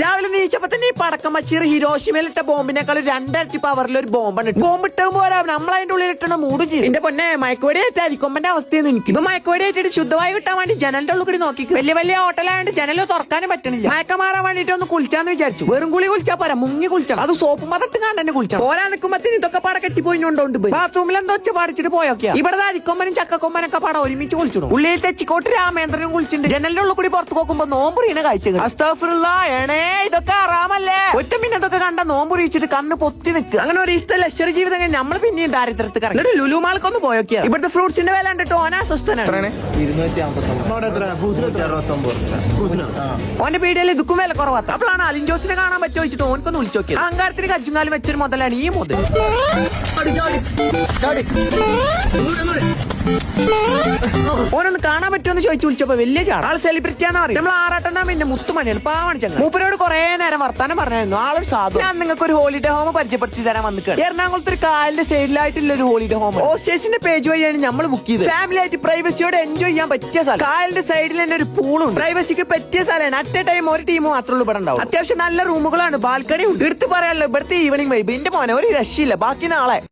രാവിലെ നീച്ചപ്പോ തന്നെ ഈ പടക്കം വച്ചീർ ഹിരോഷിമയിലിട്ട ബോംബിനേക്കാളും 2 ഇരട്ടി പവറിൽ ഒരു ബോംബാണ്. ബോംബ് ഇട്ടും പോരാ, നമ്മൾ അതിന്റെ ഉള്ളിൽ ഇട്ടണ മൂടും ചെയ്യും. എന്റെ പൊന്നെ മയക്കോടി ആയിട്ട് അരിക്കൊമ്പന്റെ അവസ്ഥയെന്ന് എനിക്ക് ഇപ്പൊ മയക്കോടി ആയിട്ട് ശുദ്ധമായി കിട്ടാൻ വേണ്ടി ജനലിന്റെ ഉള്ളിൽ കൂടി നോക്കി വലിയ വലിയ ഹോട്ടലായതുകൊണ്ട് ജനലോ തുറക്കാനും പറ്റണില്ല. മയക്കം മാറാൻ വേണ്ടിട്ട് ഒന്ന് കുളിച്ചാന്ന് വിചാരിച്ചു. വെറും കുളി കുളിച്ചാ പോരാ, മുങ്ങി കുളിച്ചാൽ അത് സോപ്പ് മതട്ട് കണ്ടെന്നെ കുളിച്ചാൽ പോരാ. നിൽക്കുമ്പത്തിന് ഇതൊക്കെ പാടെ കെട്ടിപ്പോയിട്ടുണ്ട്. ബാത്റൂമിൽ എന്തോ ഒച്ച പാടിച്ചിട്ട് പോയൊക്കെയാ. ഇവിടെ അരിക്കൊമ്പനും ചക്കക്കൊമ്പനൊക്കെ പാടെ ഒരുമിച്ച് കുളിച്ചു. ഉള്ളിൽ തെച്ചിക്കോട്ട് രാമേന്ദ്രനും കുളിച്ചിട്ടുണ്ട്. ജനലിന്റെ ഉള്ളിൽ കൂടി പുറത്ത് നോക്കുമ്പോ നോമ്പുറിയുന്ന കാഴ്ചകൾ. ഇതൊക്കെ ആറാമല്ലേ. ഒറ്റ പിന്നെ ഇതൊക്കെ കണ്ട നോമ്പുറിയിച്ചിട്ട് കണ്ണ് പൊത്തി നിൽക്കുക. അങ്ങനെ ഒരു ഇഷ്ട ലക്ഷറി ജീവിതം നമ്മൾ പിന്നെയും ദാരിദ്ര്യത്തിൽ കറങ്ങി ലുലു മാൾക്കൊന്ന് പോയൊക്കെയാ. ഇവിടുത്തെ ഫ്രൂട്ട്സിന്റെ വില കണ്ടിട്ട് ഓന അസ്വസ്ഥനാണ്. ഓന്റെ പീടിയയിൽ ഇതുക്കും വില കുറവാത്ത. അപ്പോഴാണ് അലിൻജോസിനെ കാണാൻ പറ്റുമോ വെച്ചിട്ട് ഓനക്കൊന്ന് വിളിച്ചു നോക്കിയത്. അഹങ്കാരത്തിന് കച്ചുങ്കാലും വെച്ചൊരു മുതലാണ് ഈ മുതൽ. ഓനൊന്ന് കാണാൻ പറ്റുമെന്ന് ചോദിച്ചു വിളിച്ചപ്പോ വലിയ ചാട. ആള് സെലിബ്രിറ്റി ആണെന്ന് പറയും. നമ്മൾ ആറാട്ടെണ്ണ പിന്നെ മുത്തുമണിയാണ് പാവാണ് ചങ്ങ. മൂപ്പരോട് കുറെ നേരം വർത്താനം പറഞ്ഞായിരുന്നു. ആളൊരു സാധു. ഞാൻ നിങ്ങൾക്ക് ഒരു ഹോളിഡേ ഹോം പരിചയപ്പെടുത്തി തരാൻ വന്നിട്ടുണ്ട്. എറണാകുളത്ത് ഒരു കാലിന്റെ സൈഡിലായിട്ടുള്ള ഒരു ഹോളിഡേ ഹോം. ഓസ്റ്റേഴ്സിന്റെ പേജ് വഴിയാണ് നമ്മൾ ബുക്ക് ചെയ്തത്. ഫാമിലി ആയിട്ട് പ്രൈവസിയോടെ എൻജോയ് ചെയ്യാൻ പറ്റിയ സ്ഥലം. കാലിന്റെ സൈഡിൽ തന്നെ ഒരു പൂളും. പ്രൈവസിക്ക് പറ്റിയ സ്ഥലമാണ്. അറ്റ് എ ടൈം ഒരു ടീം മാത്രമേ ഉള്ളൂ ഇവിടെ ഉണ്ടാവും. അത്യാവശ്യം നല്ല റൂമുകളാണ്. ബാൽക്കണി ഉണ്ട്. എടുത്ത് പറയാമല്ലോ ഇവിടുത്തെ ഈവനിങ് വൈബ്. എന്റെ മോനെ ഒരു രക്ഷയില്ല. ബാക്കി നാളെ